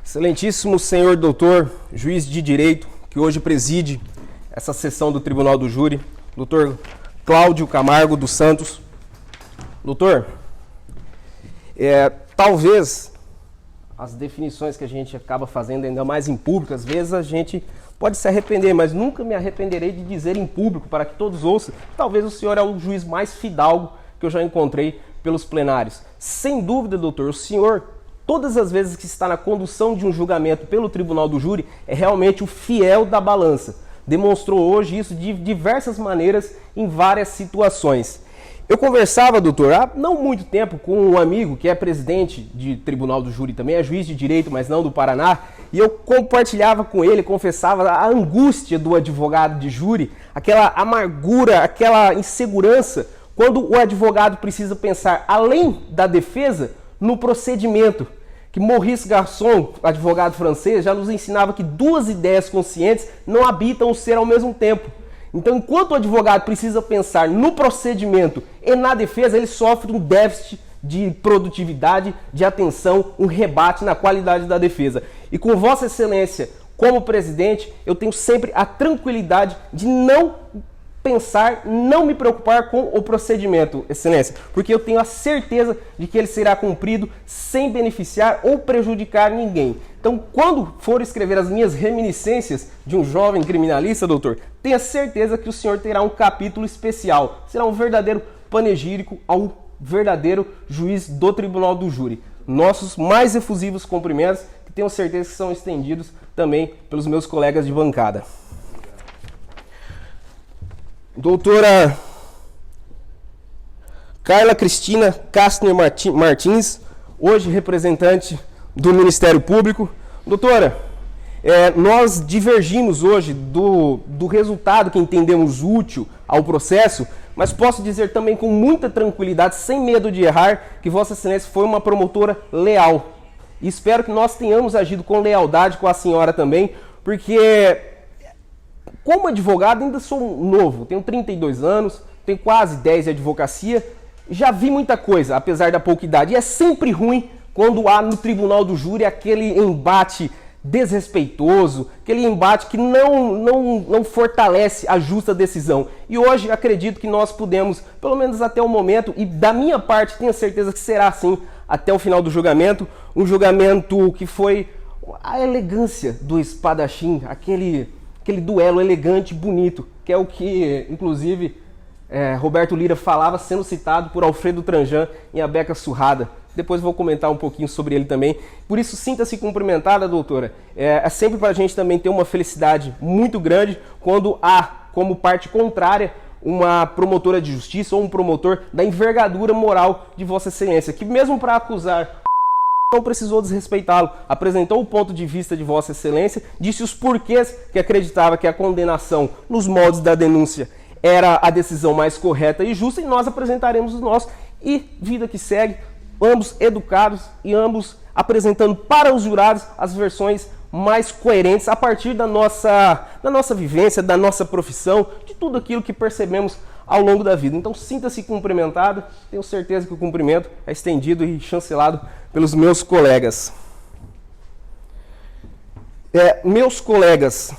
Excelentíssimo senhor doutor, juiz de direito, que hoje preside essa sessão do Tribunal do Júri, doutor Cláudio Camargo dos Santos. Doutor, talvez as definições que a gente acaba fazendo, ainda mais em público, às vezes a gente pode se arrepender, mas nunca me arrependerei de dizer em público, para que todos ouçam, talvez o senhor é o juiz mais fidalgo que eu já encontrei pelos plenários. Sem dúvida, doutor, o senhor, todas as vezes que está na condução de um julgamento pelo Tribunal do Júri, é realmente o fiel da balança. Demonstrou hoje isso de diversas maneiras, em várias situações. Eu conversava, doutor, há não muito tempo com um amigo que é presidente de Tribunal do Júri, também é juiz de direito, mas não do Paraná, e eu compartilhava com ele, confessava a angústia do advogado de júri, aquela amargura, aquela insegurança, quando o advogado precisa pensar, além da defesa, no procedimento. Que Maurice Garçon, advogado francês, já nos ensinava que duas ideias conscientes não habitam o ser ao mesmo tempo. Então, enquanto o advogado precisa pensar no procedimento e na defesa, ele sofre um déficit de produtividade, de atenção, um rebate na qualidade da defesa. E com Vossa Excelência, como presidente, eu tenho sempre a tranquilidade de não pensar, não me preocupar com o procedimento, Excelência, porque eu tenho a certeza de que ele será cumprido sem beneficiar ou prejudicar ninguém. Então, quando for escrever as minhas reminiscências de um jovem criminalista, doutor, tenha certeza que o senhor terá um capítulo especial. Será um verdadeiro panegírico ao verdadeiro juiz do Tribunal do Júri. Nossos mais efusivos cumprimentos, que tenho certeza que são estendidos também pelos meus colegas de bancada. Doutora Carla Cristina Kastner Martins, hoje representante do Ministério Público. Doutora, nós divergimos hoje do resultado que entendemos útil ao processo, mas posso dizer também com muita tranquilidade, sem medo de errar, que Vossa Excelência foi uma promotora leal. E espero que nós tenhamos agido com lealdade com a senhora também, porque como advogado ainda sou novo, tenho 32 anos, tenho quase 10 de advocacia, já vi muita coisa, apesar da pouca idade. E é sempre ruim quando há no Tribunal do Júri aquele embate desrespeitoso, aquele embate que não fortalece a justa decisão. E hoje acredito que nós pudemos, pelo menos até o momento, e da minha parte tenho certeza que será assim até o final do julgamento, um julgamento que foi a elegância do espadachim, aquele duelo elegante, bonito, que é o que, inclusive, Roberto Lira falava, sendo citado por Alfredo Tranjan em A Beca Surrada. Depois vou comentar um pouquinho sobre ele também. Por isso, sinta-se cumprimentada, doutora. É sempre para a gente também ter uma felicidade muito grande quando há, como parte contrária, uma promotora de justiça ou um promotor da envergadura moral de Vossa Excelência, que mesmo para acusar não precisou desrespeitá-lo, apresentou o ponto de vista de Vossa Excelência, disse os porquês que acreditava que a condenação nos moldes da denúncia era a decisão mais correta e justa, e nós apresentaremos os nossos, e vida que segue, ambos educados e ambos apresentando para os jurados as versões mais coerentes a partir da nossa vivência, da nossa profissão, de tudo aquilo que percebemos ao longo da vida. Então sinta-se cumprimentado, tenho certeza que o cumprimento é estendido e chancelado pelos meus colegas. Meus colegas,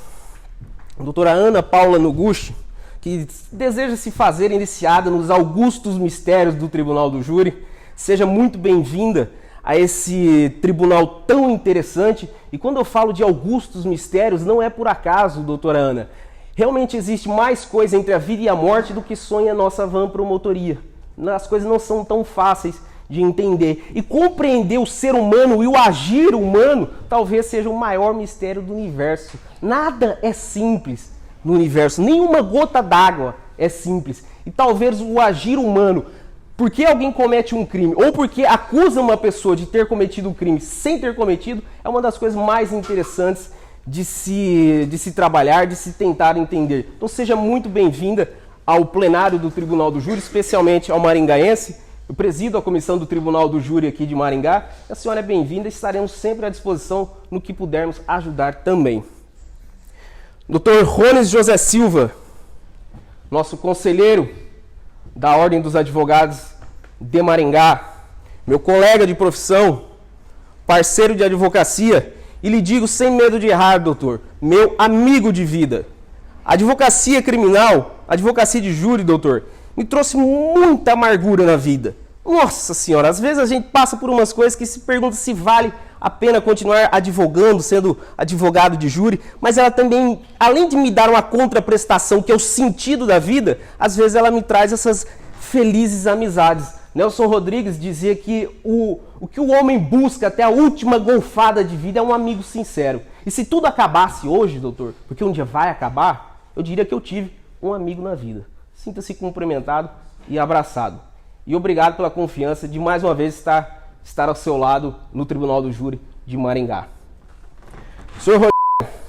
a doutora Ana Paula Noguchi, que deseja se fazer iniciada nos augustos mistérios do Tribunal do Júri, seja muito bem-vinda a esse tribunal tão interessante. E quando eu falo de augustos mistérios, não é por acaso, doutora Ana. Realmente existe mais coisa entre a vida e a morte do que sonha a nossa vã promotoria. As coisas não são tão fáceis de entender. E compreender o ser humano e o agir humano talvez seja o maior mistério do universo. Nada é simples no universo. Nenhuma gota d'água é simples. E talvez o agir humano, porque alguém comete um crime ou porque acusa uma pessoa de ter cometido um crime sem ter cometido, é uma das coisas mais interessantes de se trabalhar, de se tentar entender. Então seja muito bem-vinda ao plenário do Tribunal do Júri, especialmente ao maringaense. Eu presido a comissão do Tribunal do Júri aqui de Maringá. A senhora é bem-vinda e estaremos sempre à disposição no que pudermos ajudar também. Dr. Rones José Silva, nosso conselheiro da Ordem dos Advogados de Maringá, meu colega de profissão, parceiro de advocacia e lhe digo sem medo de errar, doutor, meu amigo de vida. A advocacia criminal, a advocacia de júri, doutor, me trouxe muita amargura na vida. Nossa senhora, às vezes a gente passa por umas coisas que se pergunta se vale a pena continuar advogando, sendo advogado de júri, mas ela também, além de me dar uma contraprestação, que é o sentido da vida, às vezes ela me traz essas felizes amizades. Nelson Rodrigues dizia que o que o homem busca até a última golfada de vida é um amigo sincero. E se tudo acabasse hoje, doutor, porque um dia vai acabar, eu diria que eu tive um amigo na vida. Sinta-se cumprimentado e abraçado. E obrigado pela confiança de mais uma vez estar ao seu lado no Tribunal do Júri de Maringá. Senhor Rodrigo,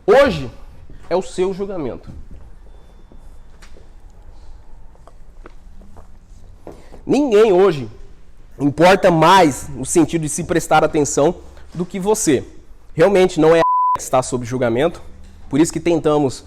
hoje é o seu julgamento. Ninguém hoje importa mais no sentido de se prestar atenção do que você. Realmente não é a que está sob julgamento, por isso que tentamos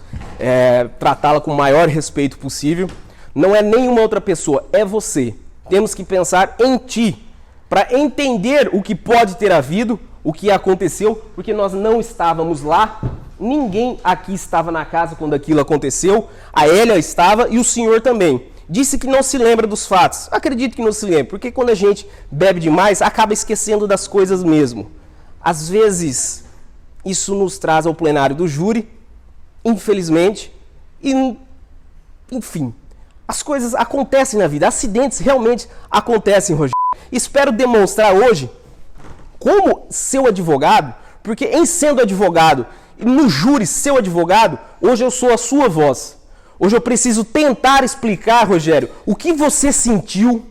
tratá-la com o maior respeito possível. Não é nenhuma outra pessoa, é você. Temos que pensar em ti, para entender o que pode ter havido, o que aconteceu, porque nós não estávamos lá, ninguém aqui estava na casa quando aquilo aconteceu, a Hélia estava e o senhor também. Disse que não se lembra dos fatos. Acredito que não se lembra, porque quando a gente bebe demais, acaba esquecendo das coisas mesmo. Às vezes, isso nos traz ao plenário do júri, infelizmente, e, enfim, as coisas acontecem na vida, acidentes realmente acontecem, Rogério. Espero demonstrar hoje, como seu advogado, porque em sendo advogado, no júri seu advogado, hoje eu sou a sua voz. Hoje eu preciso tentar explicar, Rogério, o que você sentiu,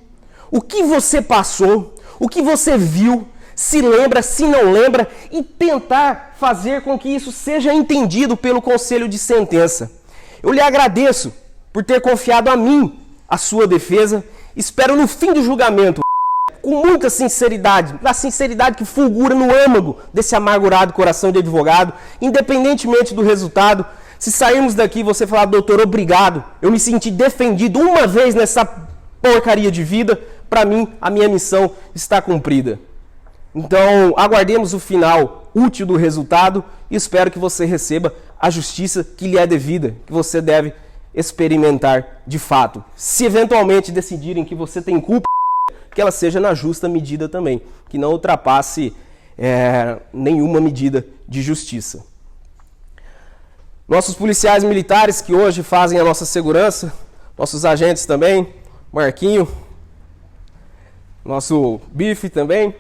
o que você passou, o que você viu, se lembra, se não lembra, e tentar fazer com que isso seja entendido pelo Conselho de Sentença. Eu lhe agradeço por ter confiado a mim a sua defesa. Espero no fim do julgamento, com muita sinceridade, a sinceridade que fulgura no âmago desse amargurado coração de advogado, independentemente do resultado. Se sairmos daqui e você falar, doutor, obrigado, eu me senti defendido uma vez nessa porcaria de vida, para mim, a minha missão está cumprida. Então, aguardemos o final útil do resultado e espero que você receba a justiça que lhe é devida, que você deve experimentar de fato. Se eventualmente decidirem que você tem culpa, que ela seja na justa medida também, que não ultrapasse nenhuma medida de justiça. Nossos policiais militares que hoje fazem a nossa segurança, nossos agentes também, Marquinho, nosso Bife também,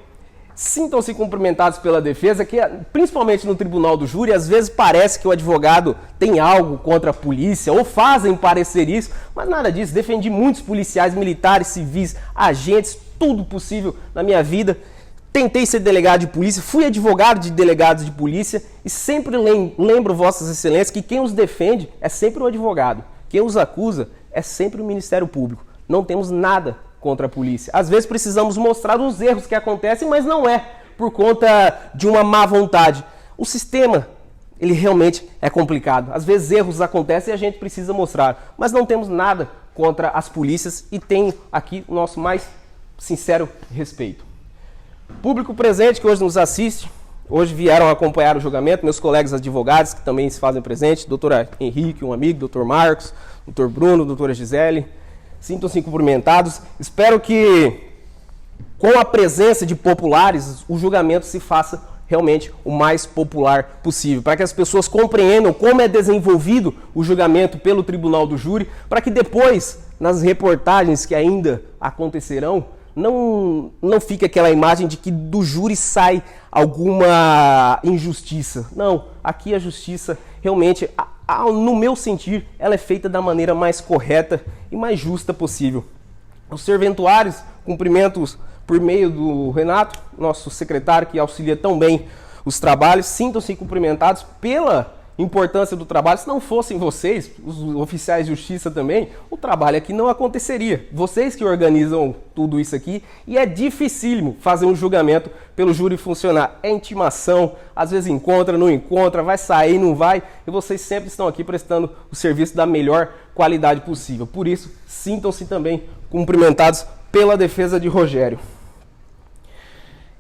sintam-se cumprimentados pela defesa, que principalmente no tribunal do júri, às vezes parece que o advogado tem algo contra a polícia, ou fazem parecer isso, mas nada disso. Defendi muitos policiais militares, civis, agentes, tudo possível na minha vida. Tentei ser delegado de polícia, fui advogado de delegados de polícia e sempre lembro, Vossas Excelências, que quem os defende é sempre o advogado. Quem os acusa é sempre o Ministério Público. Não temos nada contra a polícia. Às vezes precisamos mostrar os erros que acontecem, mas não é por conta de uma má vontade. O sistema, ele realmente é complicado. Às vezes erros acontecem e a gente precisa mostrar, mas não temos nada contra as polícias e tenho aqui o nosso mais sincero respeito. Público presente que hoje nos assiste, hoje vieram acompanhar o julgamento, meus colegas advogados que também se fazem presentes, doutor Henrique, um amigo, doutor Marcos, doutor Bruno, doutora Gisele, sintam-se cumprimentados. Espero que com a presença de populares, o julgamento se faça realmente o mais popular possível, para que as pessoas compreendam como é desenvolvido o julgamento pelo Tribunal do Júri, para que depois, nas reportagens que ainda acontecerão, não fique aquela imagem de que do júri sai alguma injustiça. Não, aqui a justiça realmente, no meu sentir, ela é feita da maneira mais correta e mais justa possível. Os serventuários, cumprimentos por meio do Renato, nosso secretário que auxilia tão bem os trabalhos, sintam-se cumprimentados pela importância do trabalho. Se não fossem vocês, os oficiais de justiça também, o trabalho aqui não aconteceria. Vocês que organizam tudo isso aqui, e é dificílimo fazer um julgamento pelo júri funcionar. É intimação, às vezes encontra, não encontra, vai sair, não vai, e vocês sempre estão aqui prestando o serviço da melhor qualidade possível. Por isso, sintam-se também cumprimentados pela defesa de Rogério.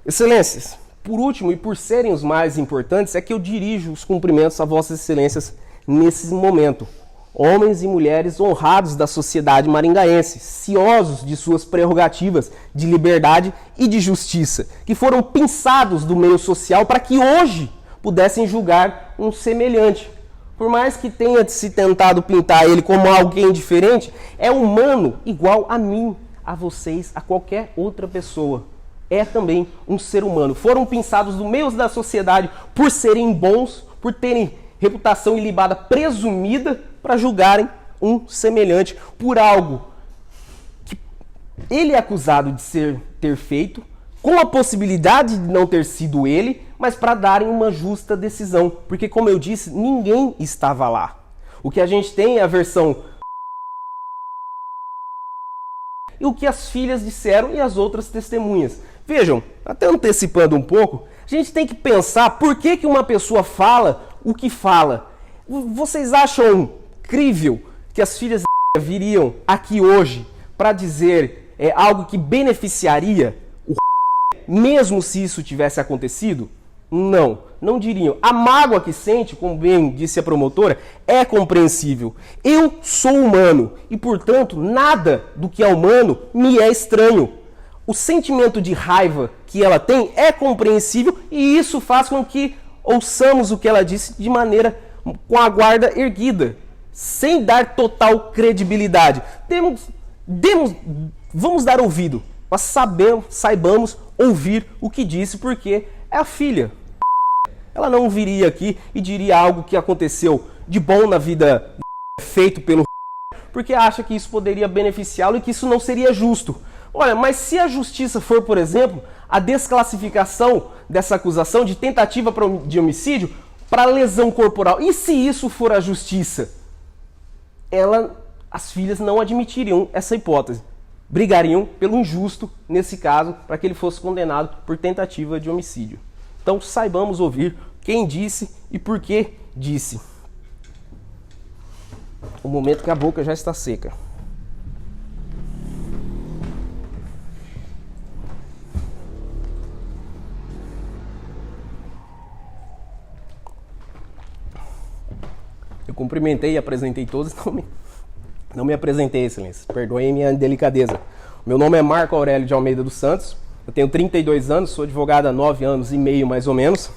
Excelências, Por último, e por serem os mais importantes, é que eu dirijo os cumprimentos a vossas excelências nesse momento. Homens e mulheres honrados da sociedade maringaense, ciosos de suas prerrogativas de liberdade e de justiça, que foram pinçados do meio social para que hoje pudessem julgar um semelhante. Por mais que tenha se tentado pintar ele como alguém diferente, é humano igual a mim, a vocês, a qualquer outra pessoa. É também um ser humano. Foram pinçados do meio da sociedade por serem bons, por terem reputação ilibada presumida, para julgarem um semelhante por algo que ele é acusado de ter feito, com a possibilidade de não ter sido ele, mas para darem uma justa decisão. Porque, como eu disse, ninguém estava lá. O que a gente tem é a versão e o que as filhas disseram e as outras testemunhas. Vejam, até antecipando um pouco, a gente tem que pensar por que uma pessoa fala o que fala. Vocês acham crível que as filhas viriam aqui hoje para dizer algo que beneficiaria o mesmo se isso tivesse acontecido? Não, não diriam. A mágoa que sente, como bem disse a promotora, é compreensível. Eu sou humano e, portanto, nada do que é humano me é estranho. O sentimento de raiva que ela tem é compreensível e isso faz com que ouçamos o que ela disse de maneira com a guarda erguida, sem dar total credibilidade. Vamos dar ouvido, mas saibamos ouvir o que disse, porque é a filha. Ela não viria aqui e diria algo que aconteceu de bom na vida feito pelo porque acha que isso poderia beneficiá-lo e que isso não seria justo. Olha, mas se a justiça for, por exemplo, a desclassificação dessa acusação de tentativa de homicídio para lesão corporal, e se isso for a justiça? As filhas não admitiriam essa hipótese. Brigariam pelo injusto, nesse caso, para que ele fosse condenado por tentativa de homicídio. Então, saibamos ouvir quem disse e por que disse. O momento que a boca já está seca. Eu cumprimentei e apresentei todos, não me apresentei, excelência. Perdoem minha delicadeza. Meu nome é Marco Aurélio de Almeida dos Santos. Eu tenho 32 anos, sou advogado há 9 anos e meio mais ou menos.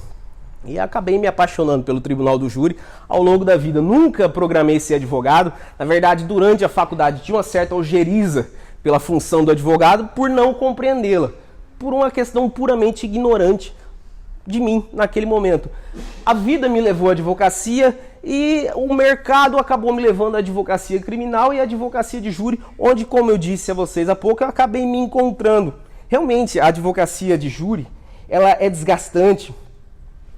E acabei me apaixonando pelo Tribunal do Júri ao longo da vida. Nunca programei ser advogado. Na verdade, durante a faculdade tinha uma certa ojeriza pela função do advogado por não compreendê-la. Por uma questão puramente ignorante de mim naquele momento. A vida me levou à advocacia e o mercado acabou me levando à advocacia criminal e à advocacia de júri, onde, como eu disse a vocês há pouco, eu acabei me encontrando. Realmente, a advocacia de júri, ela é desgastante,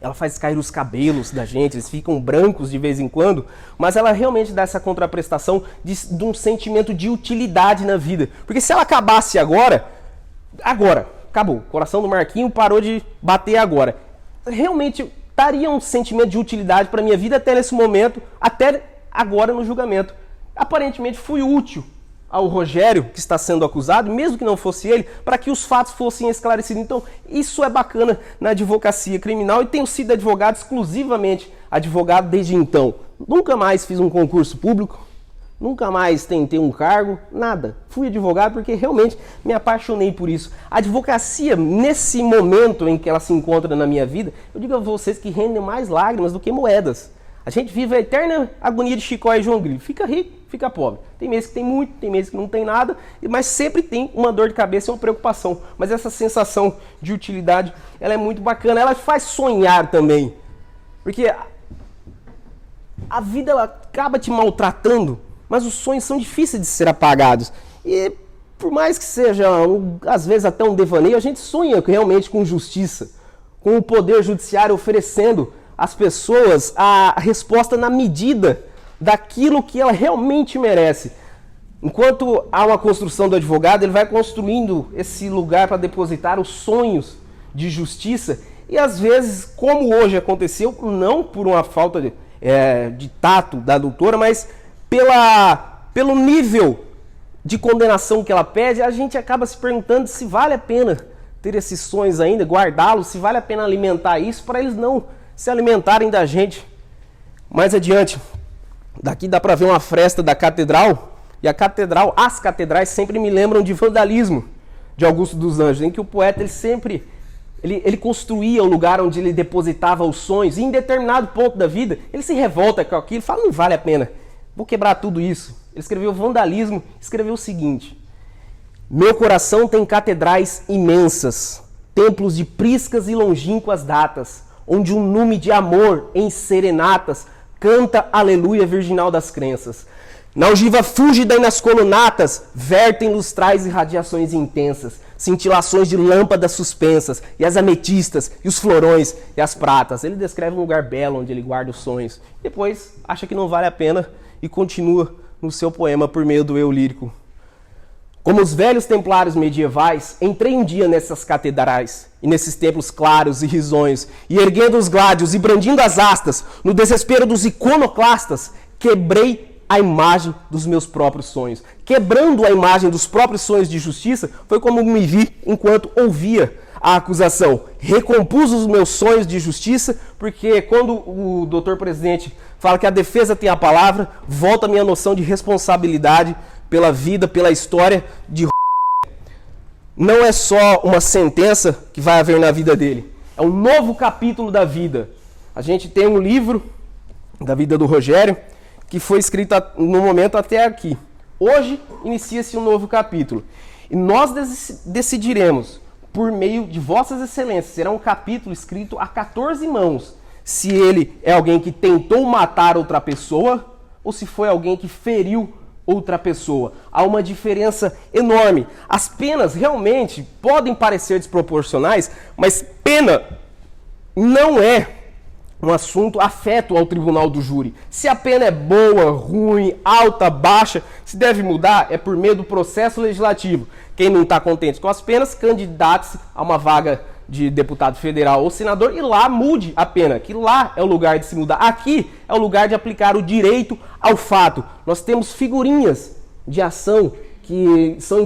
ela faz cair os cabelos da gente, eles ficam brancos de vez em quando, mas ela realmente dá essa contraprestação de um sentimento de utilidade na vida. Porque se ela acabasse agora, acabou. O coração do Marquinho parou de bater agora. Realmente daria um sentimento de utilidade para a minha vida até nesse momento, até agora no julgamento. Aparentemente fui útil ao Rogério, que está sendo acusado, mesmo que não fosse ele, para que os fatos fossem esclarecidos. Então, isso é bacana na advocacia criminal e tenho sido advogado exclusivamente advogado desde então. Nunca mais fiz um concurso público, nunca mais tentei um cargo, nada. Fui advogado porque realmente me apaixonei por isso. A advocacia, nesse momento em que ela se encontra na minha vida, eu digo a vocês que rende mais lágrimas do que moedas. A gente vive a eterna agonia de Chicó e João Grilo. Fica rico, fica pobre. Tem meses que tem muito, tem meses que não tem nada, mas sempre tem uma dor de cabeça e uma preocupação. Mas essa sensação de utilidade, ela é muito bacana. Ela faz sonhar também. Porque a vida ela acaba te maltratando, mas os sonhos são difíceis de ser apagados. E por mais que seja, às vezes, até um devaneio, a gente sonha realmente com justiça, com o poder judiciário oferecendo às pessoas a resposta na medida daquilo que ela realmente merece. Enquanto há uma construção do advogado, ele vai construindo esse lugar para depositar os sonhos de justiça e às vezes, como hoje aconteceu, não por uma falta de tato da doutora, mas pelo nível de condenação que ela pede, a gente acaba se perguntando se vale a pena ter esses sonhos ainda, guardá-los, se vale a pena alimentar isso para eles não se alimentarem da gente. Mais adiante, daqui dá para ver uma fresta da catedral, e as catedrais sempre me lembram de vandalismo de Augusto dos Anjos, em que o poeta ele construía o lugar onde ele depositava os sonhos, e em determinado ponto da vida ele se revolta com aquilo e fala, não vale a pena, vou quebrar tudo isso. Ele escreveu vandalismo, escreveu o seguinte: meu coração tem catedrais imensas, templos de priscas e longínquas datas, onde um nume de amor em serenatas canta aleluia virginal das crenças. Na algiva fúlgida e nas colunatas vertem lustrais e radiações intensas, cintilações de lâmpadas suspensas, e as ametistas, e os florões, e as pratas. Ele descreve um lugar belo onde ele guarda os sonhos. Depois acha que não vale a pena e continua no seu poema por meio do eu lírico. Como os velhos templários medievais, entrei um dia nessas catedrais, e nesses templos claros e risonhos, e erguendo os gládios e brandindo as astas, no desespero dos iconoclastas, quebrei a imagem dos meus próprios sonhos. Quebrando a imagem dos próprios sonhos de justiça, foi como me vi enquanto ouvia a acusação. Recompus os meus sonhos de justiça, porque quando o doutor presidente fala que a defesa tem a palavra, volta a minha noção de responsabilidade pela vida, pela história de não é só uma sentença que vai haver na vida dele, é um novo capítulo da vida. A gente tem um livro da vida do Rogério que foi escrito no momento até aqui. Hoje inicia-se um novo capítulo e nós decidiremos por meio de vossas excelências. Será um capítulo escrito a 14 mãos, se ele é alguém que tentou matar outra pessoa ou se foi alguém que feriu outra pessoa. Há uma diferença enorme. As penas realmente podem parecer desproporcionais, mas pena não é um assunto afeto ao tribunal do júri. Se a pena é boa, ruim, alta, baixa, se deve mudar é por meio do processo legislativo. Quem não está contente com as penas, candidate-se a uma vaga de deputado federal ou senador e lá mude a pena, que lá é o lugar de se mudar. Aqui é o lugar de aplicar o direito ao fato. Nós temos figurinhas de ação que são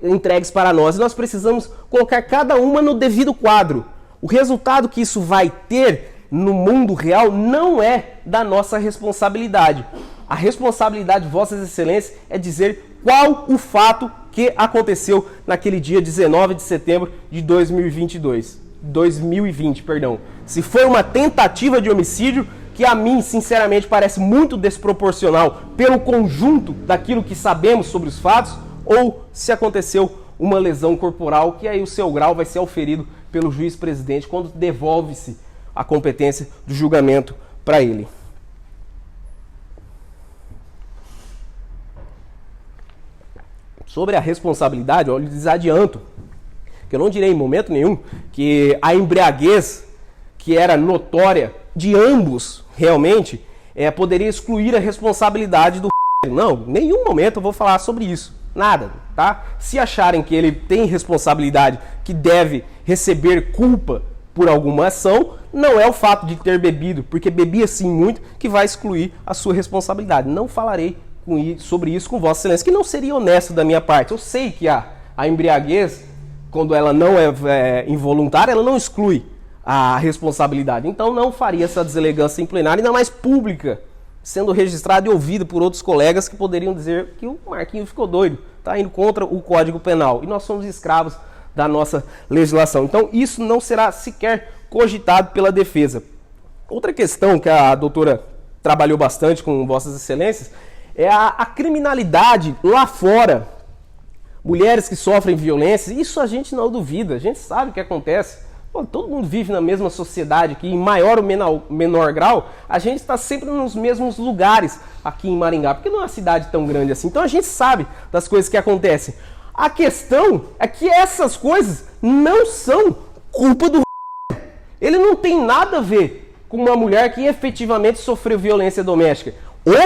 entregues para nós e nós precisamos colocar cada uma no devido quadro. O resultado que isso vai ter no mundo real não é da nossa responsabilidade. A responsabilidade de Vossas Excelências é dizer qual o fato que aconteceu naquele dia 19 de setembro de 2020. Se foi uma tentativa de homicídio, que a mim, sinceramente, parece muito desproporcional pelo conjunto daquilo que sabemos sobre os fatos, ou se aconteceu uma lesão corporal, que aí o seu grau vai ser auferido pelo juiz-presidente quando devolve-se a competência do julgamento para ele. Sobre a responsabilidade, eu lhes adianto que eu não direi em momento nenhum que a embriaguez, que era notória de ambos realmente, poderia excluir a responsabilidade do Não, em nenhum momento eu vou falar sobre isso. Nada, tá? Se acharem que ele tem responsabilidade, que deve receber culpa por alguma ação, não é o fato de ter bebido, porque bebia sim muito, que vai excluir a sua responsabilidade. Não falarei sobre isso com Vossa Excelência, que não seria honesto da minha parte. Eu sei que a embriaguez, quando ela não é involuntária, ela não exclui a responsabilidade. Então não faria essa deselegância em plenário, ainda mais pública, sendo registrado e ouvido por outros colegas que poderiam dizer que o Marquinho ficou doido, está indo contra o Código Penal. E nós somos escravos da nossa legislação. Então isso não será sequer cogitado pela defesa. Outra questão que a doutora trabalhou bastante com Vossas Excelências é a criminalidade lá fora. Mulheres que sofrem violência, isso a gente não duvida, a gente sabe o que acontece. Pô, todo mundo vive na mesma sociedade, que em maior ou menor grau, a gente está sempre nos mesmos lugares aqui em Maringá, porque não é uma cidade tão grande assim. Então a gente sabe das coisas que acontecem. A questão é que essas coisas não são culpa do Ele não tem nada a ver com uma mulher que efetivamente sofreu violência doméstica. Ou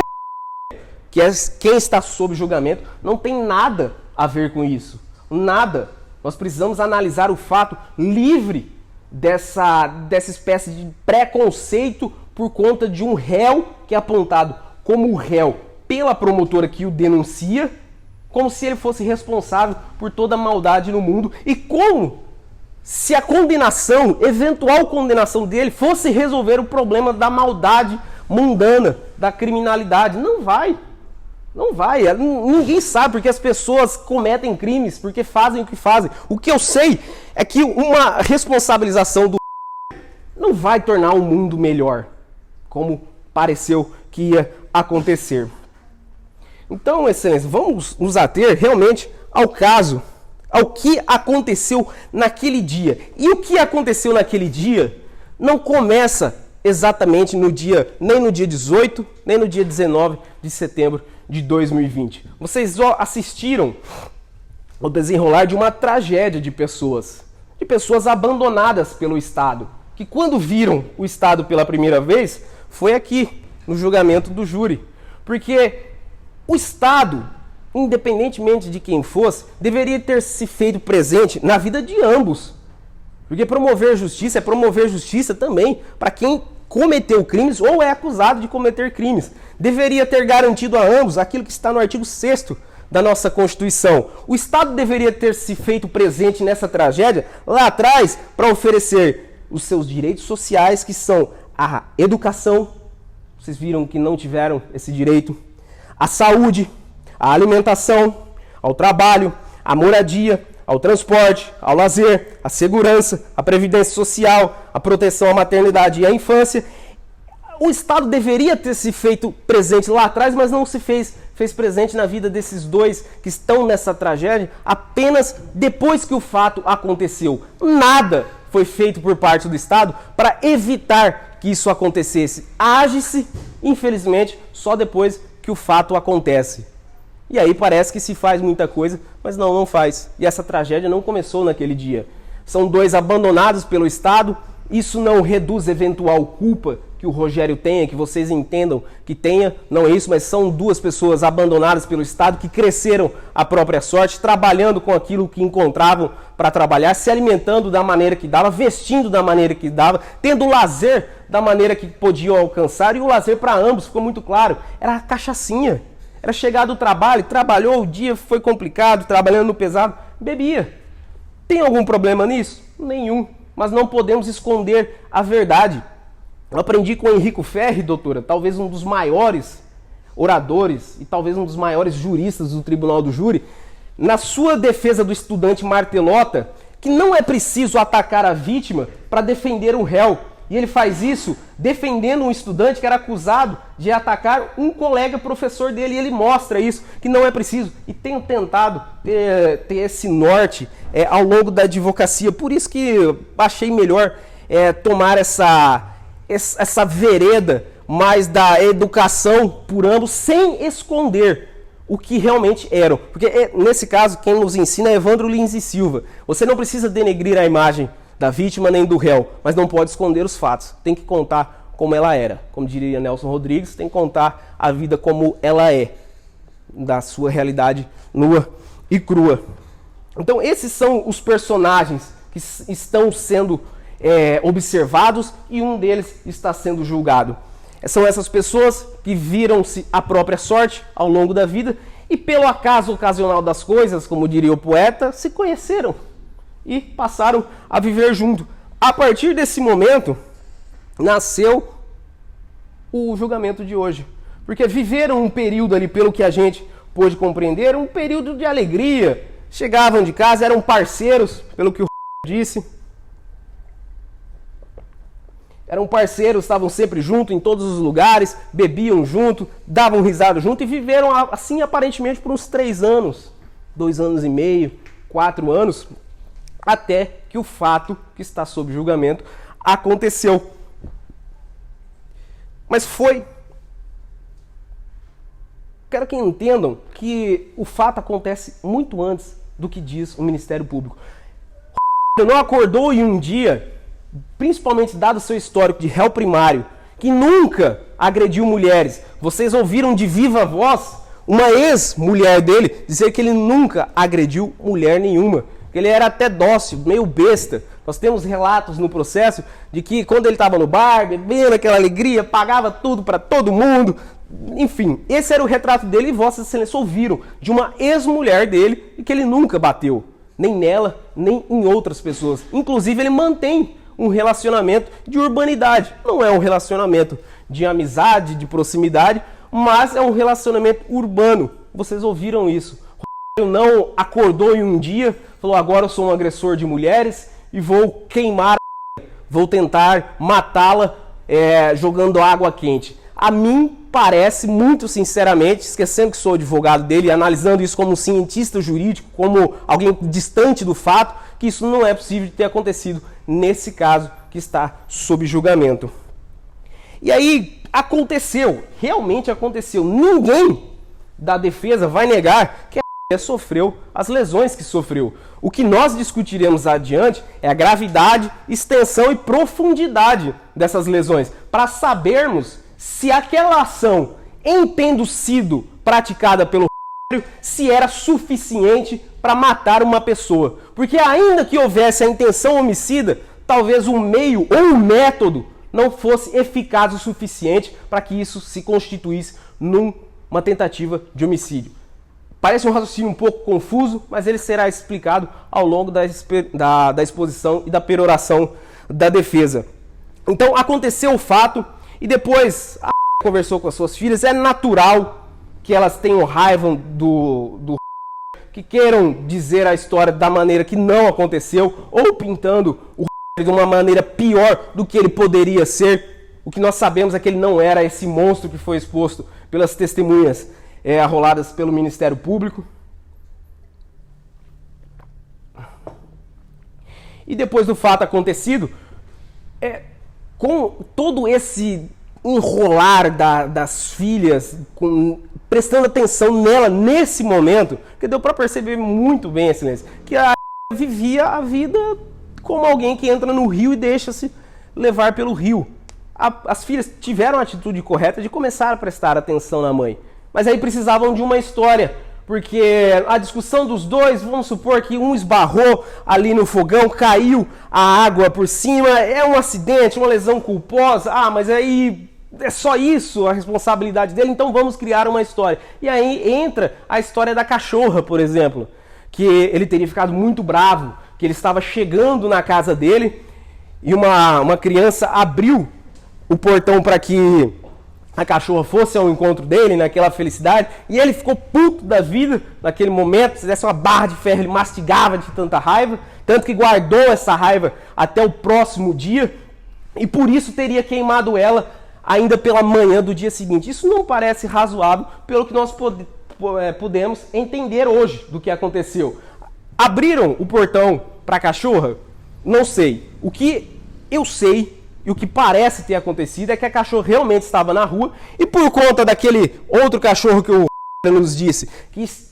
que é quem está sob julgamento, não tem nada a ver com isso. Nada. Nós precisamos analisar o fato livre dessa espécie de preconceito por conta de um réu que é apontado como réu pela promotora que o denuncia, como se ele fosse responsável por toda a maldade no mundo. E como se a condenação, eventual condenação dele, fosse resolver o problema da maldade mundana, da criminalidade. Não vai. Não vai. Ninguém sabe porque as pessoas cometem crimes, porque fazem o que fazem. O que eu sei é que uma responsabilização do não vai tornar o mundo melhor, como pareceu que ia acontecer. Então, Excelência, vamos nos ater realmente ao caso, ao que aconteceu naquele dia. E o que aconteceu naquele dia não começa exatamente no dia, nem no dia 18, nem no dia 19 de setembro de 2020. Vocês só assistiram ao desenrolar de uma tragédia de pessoas abandonadas pelo Estado, que quando viram o Estado pela primeira vez, foi aqui, no julgamento do júri. Porque o Estado, independentemente de quem fosse, deveria ter se feito presente na vida de ambos. Porque promover justiça é promover justiça também para quem cometeu crimes ou é acusado de cometer crimes. Deveria ter garantido a ambos aquilo que está no artigo 6º da nossa Constituição. O Estado deveria ter se feito presente nessa tragédia lá atrás para oferecer os seus direitos sociais, que são a educação, vocês viram que não tiveram esse direito, a saúde, a alimentação, ao trabalho, a moradia, ao transporte, ao lazer, a segurança, a previdência social, a proteção à maternidade e à infância. O Estado deveria ter se feito presente lá atrás, mas não se fez presente na vida desses dois que estão nessa tragédia apenas depois que o fato aconteceu. Nada foi feito por parte do Estado para evitar que isso acontecesse. Age-se, infelizmente, só depois que o fato acontece. E aí parece que se faz muita coisa, mas não faz. E essa tragédia não começou naquele dia. São dois abandonados pelo Estado. Isso não reduz eventual culpa que o Rogério tenha, que vocês entendam que tenha. Não é isso, mas são duas pessoas abandonadas pelo Estado que cresceram à própria sorte, trabalhando com aquilo que encontravam para trabalhar, se alimentando da maneira que dava, vestindo da maneira que dava, tendo lazer da maneira que podiam alcançar. E o lazer para ambos ficou muito claro. Era a cachaçinha. Era chegar do trabalho, trabalhou, o dia foi complicado, trabalhando no pesado, bebia. Tem algum problema nisso? Nenhum. Mas não podemos esconder a verdade. Eu aprendi com o Henrico Ferri, doutora, talvez um dos maiores oradores e talvez um dos maiores juristas do Tribunal do Júri, na sua defesa do estudante Martelota, que não é preciso atacar a vítima para defender o réu. E ele faz isso defendendo um estudante que era acusado de atacar um colega professor dele. E ele mostra isso, que não é preciso. E tenho tentado ter esse norte ao longo da advocacia. Por isso que achei melhor tomar essa vereda mais da educação por ambos, sem esconder o que realmente eram. Porque nesse caso, quem nos ensina é Evandro Lins e Silva. Você não precisa denegrir a imagem da vítima nem do réu, mas não pode esconder os fatos. Tem que contar como ela era. Como diria Nelson Rodrigues, tem que contar a vida como ela é, da sua realidade nua e crua. Então esses são os personagens que estão sendo observados e um deles está sendo julgado. São essas pessoas que viram-se a própria sorte ao longo da vida e pelo acaso ocasional das coisas, como diria o poeta, se conheceram e passaram a viver junto. A partir desse momento, nasceu o julgamento de hoje. Porque viveram um período ali, pelo que a gente pôde compreender, um período de alegria. Chegavam de casa, eram parceiros, pelo que o disse. Eram parceiros, estavam sempre juntos em todos os lugares, bebiam junto, davam risada junto e viveram assim aparentemente por uns 3 anos, 2 anos e meio, 4 anos, até que o fato que está sob julgamento aconteceu. Mas quero que entendam que o fato acontece muito antes do que diz o Ministério Público. Não acordou em um dia, principalmente dado o seu histórico de réu primário, que nunca agrediu mulheres. Vocês ouviram de viva voz uma ex-mulher dele dizer que ele nunca agrediu mulher nenhuma. Que ele era até dócil, meio besta. Nós temos relatos no processo de que quando ele estava no bar, bebendo aquela alegria, pagava tudo para todo mundo. Enfim, esse era o retrato dele e Vossa Excelência ouviram de uma ex-mulher dele e que ele nunca bateu. nem nela, nem em outras pessoas. Inclusive, ele mantém um relacionamento de urbanidade. Não é um relacionamento de amizade, de proximidade, mas é um relacionamento urbano. Vocês ouviram isso. Rogério não acordou em um dia, falou: agora eu sou um agressor de mulheres e vou queimar, vou tentar matá-la jogando água quente. A mim parece, muito sinceramente, esquecendo que sou advogado dele, analisando isso como um cientista jurídico, como alguém distante do fato, que isso não é possível de ter acontecido nesse caso que está sob julgamento. E aí aconteceu, realmente aconteceu. Ninguém da defesa vai negar que a sofreu as lesões que sofreu. O que nós discutiremos adiante é a gravidade, extensão e profundidade dessas lesões, para sabermos se aquela ação, em tendo sido praticada pelo se era suficiente para matar uma pessoa. Porque ainda que houvesse a intenção homicida, talvez o meio ou o método não fosse eficaz o suficiente para que isso se constituísse numa tentativa de homicídio. Parece um raciocínio um pouco confuso, mas ele será explicado ao longo da exposição e da peroração da defesa. Então aconteceu o fato e depois a conversou com as suas filhas. É natural que elas tenham raiva do que queiram dizer a história da maneira que não aconteceu, ou pintando o de uma maneira pior do que ele poderia ser. O que nós sabemos é que ele não era esse monstro que foi exposto pelas testemunhas arroladas pelo Ministério Público. E depois do fato acontecido, com todo esse enrolar das filhas, prestando atenção nela nesse momento, que deu para perceber muito bem, excelência, que a vivia a vida como alguém que entra no rio e deixa-se levar pelo rio. As filhas tiveram a atitude correta de começar a prestar atenção na mãe, mas aí precisavam de uma história, porque a discussão dos dois, vamos supor que um esbarrou ali no fogão, caiu a água por cima, é um acidente, uma lesão culposa, mas aí é só isso a responsabilidade dele, então vamos criar uma história. E aí entra a história da cachorra, por exemplo, que ele teria ficado muito bravo, que ele estava chegando na casa dele e uma criança abriu o portão para que a cachorra fosse ao encontro dele, naquela felicidade, e ele ficou puto da vida naquele momento. Se desse uma barra de ferro, ele mastigava de tanta raiva, tanto que guardou essa raiva até o próximo dia, e por isso teria queimado ela ainda pela manhã do dia seguinte. Isso não parece razoável pelo que nós podemos entender hoje do que aconteceu. Abriram o portão para a cachorra? Não sei. O que eu sei e o que parece ter acontecido é que a cachorra realmente estava na rua e por conta daquele outro cachorro que o nos disse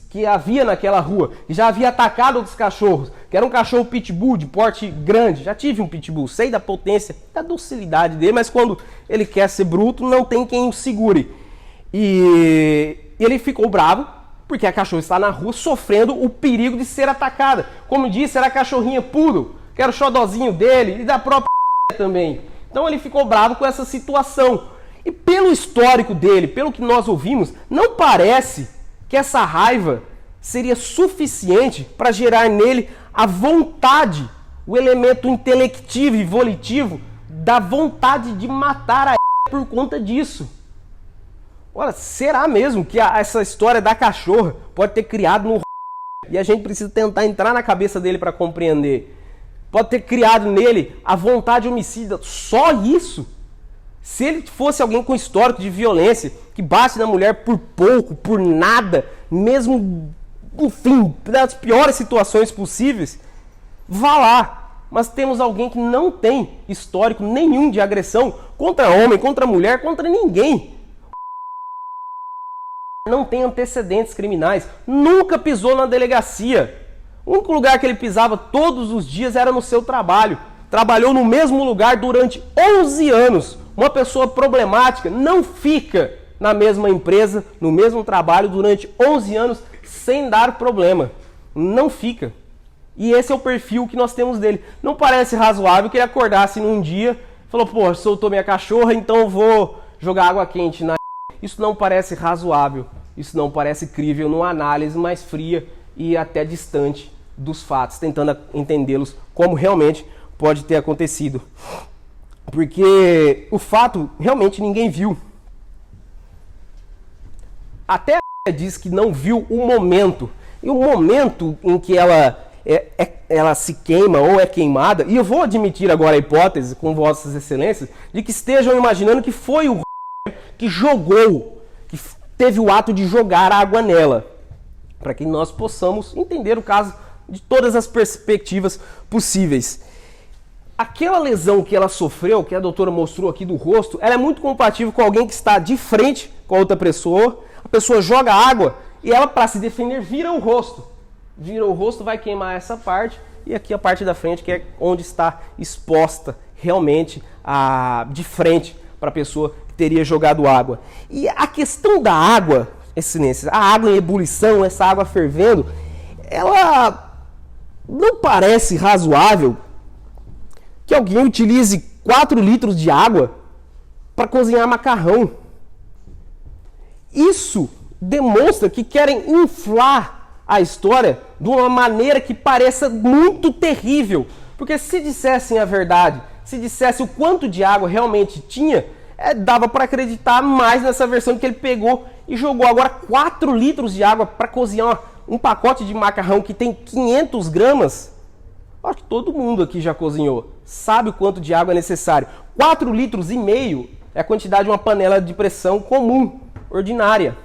que havia naquela rua, que já havia atacado outros cachorros, que era um cachorro pitbull de porte grande. Já tive um pitbull, sei da potência, da docilidade dele, mas quando ele quer ser bruto, não tem quem o segure. E ele ficou bravo porque a cachorra está na rua sofrendo o perigo de ser atacada. Como disse, era a cachorrinha poodle, que era o xodozinho dele e da própria também. Então ele ficou bravo com essa situação. E pelo histórico dele, pelo que nós ouvimos, não parece que essa raiva seria suficiente para gerar nele a vontade, o elemento intelectivo e volitivo da vontade de matar a por conta disso. Ora, será mesmo que essa história da cachorra pode ter criado no e a gente precisa tentar entrar na cabeça dele para compreender? Pode ter criado nele a vontade homicida, só isso? Se ele fosse alguém com histórico de violência, que bate na mulher por pouco, por nada, mesmo, enfim, das piores situações possíveis, vá lá. Mas temos alguém que não tem histórico nenhum de agressão contra homem, contra mulher, contra ninguém. Não tem antecedentes criminais, nunca pisou na delegacia. O único lugar que ele pisava todos os dias era no seu trabalho. Trabalhou no mesmo lugar durante 11 anos. Uma pessoa problemática não fica na mesma empresa, no mesmo trabalho, durante 11 anos sem dar problema. Não fica. E esse é o perfil que nós temos dele. Não parece razoável que ele acordasse num dia e falou: pô, soltou minha cachorra, então eu vou jogar água quente na... Isso não parece razoável. Isso não parece crível numa análise mais fria e até distante dos fatos, tentando entendê-los como realmente pode ter acontecido. Porque o fato realmente ninguém viu. Até a diz que não viu o momento. E o momento em que ela se queima ou é queimada, e eu vou admitir agora a hipótese com vossas excelências, de que estejam imaginando que foi o que jogou, que teve o ato de jogar água nela, para que nós possamos entender o caso de todas as perspectivas possíveis. Aquela lesão que ela sofreu, que a doutora mostrou aqui do rosto, ela é muito compatível com alguém que está de frente com a outra pessoa, a pessoa joga água e ela, para se defender, vira o rosto. Vira o rosto, vai queimar essa parte, e aqui a parte da frente, que é onde está exposta realmente de frente para a pessoa que teria jogado água. E a questão da água, excelência, a água em ebulição, essa água fervendo, ela não parece razoável que alguém utilize 4 litros de água para cozinhar macarrão. Isso demonstra que querem inflar a história de uma maneira que pareça muito terrível. Porque se dissessem a verdade, se dissesse o quanto de água realmente tinha, dava para acreditar mais nessa versão que ele pegou e jogou. Agora 4 litros de água para cozinhar um pacote de macarrão que tem 500 gramas, acho que todo mundo aqui já cozinhou, sabe o quanto de água é necessário. 4,5 litros é a quantidade de uma panela de pressão comum, ordinária.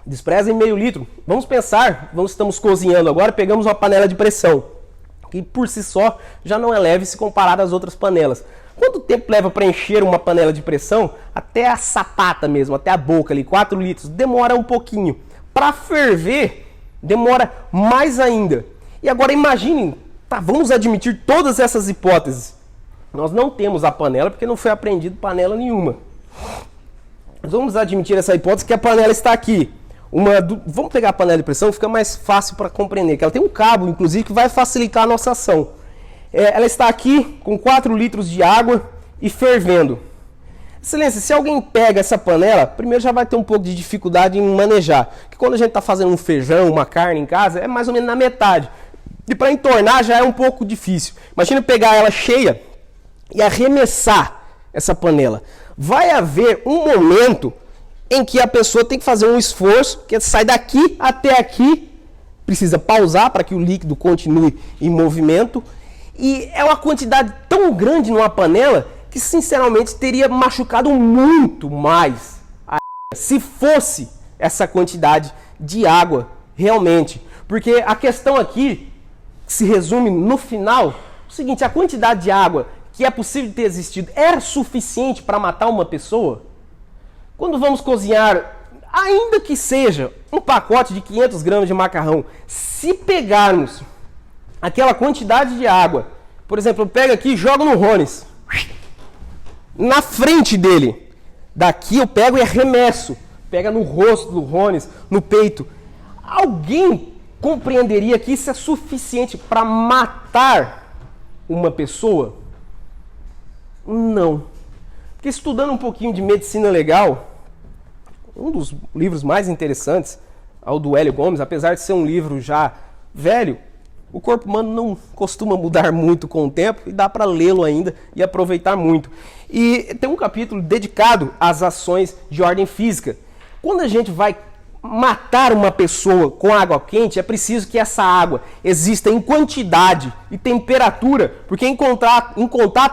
Desprezem meio litro. Vamos pensar, estamos cozinhando agora, pegamos uma panela de pressão, que por si só já não é leve se comparado às outras panelas. Quanto tempo leva para encher uma panela de pressão? Até a sapata mesmo, até a boca ali, 4 litros. Demora um pouquinho. Para ferver, demora mais ainda. E agora imaginem, vamos admitir todas essas hipóteses. Nós não temos a panela porque não foi apreendido panela nenhuma. Nós vamos admitir essa hipótese que a panela está aqui. Vamos pegar a panela de pressão, fica mais fácil para compreender, que ela tem um cabo, inclusive, que vai facilitar a nossa ação. Ela está aqui com 4 litros de água e fervendo. Excelência, se alguém pega essa panela, primeiro já vai ter um pouco de dificuldade em manejar. Porque quando a gente está fazendo um feijão, uma carne em casa, é mais ou menos na metade. E para entornar já é um pouco difícil. Imagina pegar ela cheia e arremessar essa panela. Vai haver um momento em que a pessoa tem que fazer um esforço, que sai daqui até aqui, precisa pausar para que o líquido continue em movimento, e é uma quantidade tão grande numa panela que sinceramente teria machucado muito mais se fosse essa quantidade de água realmente. Porque a questão aqui se resume no final, o seguinte: a quantidade de água que é possível ter existido era suficiente para matar uma pessoa? Quando vamos cozinhar, ainda que seja um pacote de 500 gramas de macarrão, se pegarmos aquela quantidade de água, por exemplo, eu pego aqui e jogo no Rones, na frente dele, daqui eu pego e arremesso, pega no rosto do Rones, no peito, alguém compreenderia que isso é suficiente para matar uma pessoa? Não. Porque estudando um pouquinho de medicina legal, um dos livros mais interessantes é o do Hélio Gomes, apesar de ser um livro já velho, o corpo humano não costuma mudar muito com o tempo e dá para lê-lo ainda e aproveitar muito. E tem um capítulo dedicado às ações de ordem física. Quando a gente vai matar uma pessoa com água quente, é preciso que essa água exista em quantidade e temperatura, porque em contato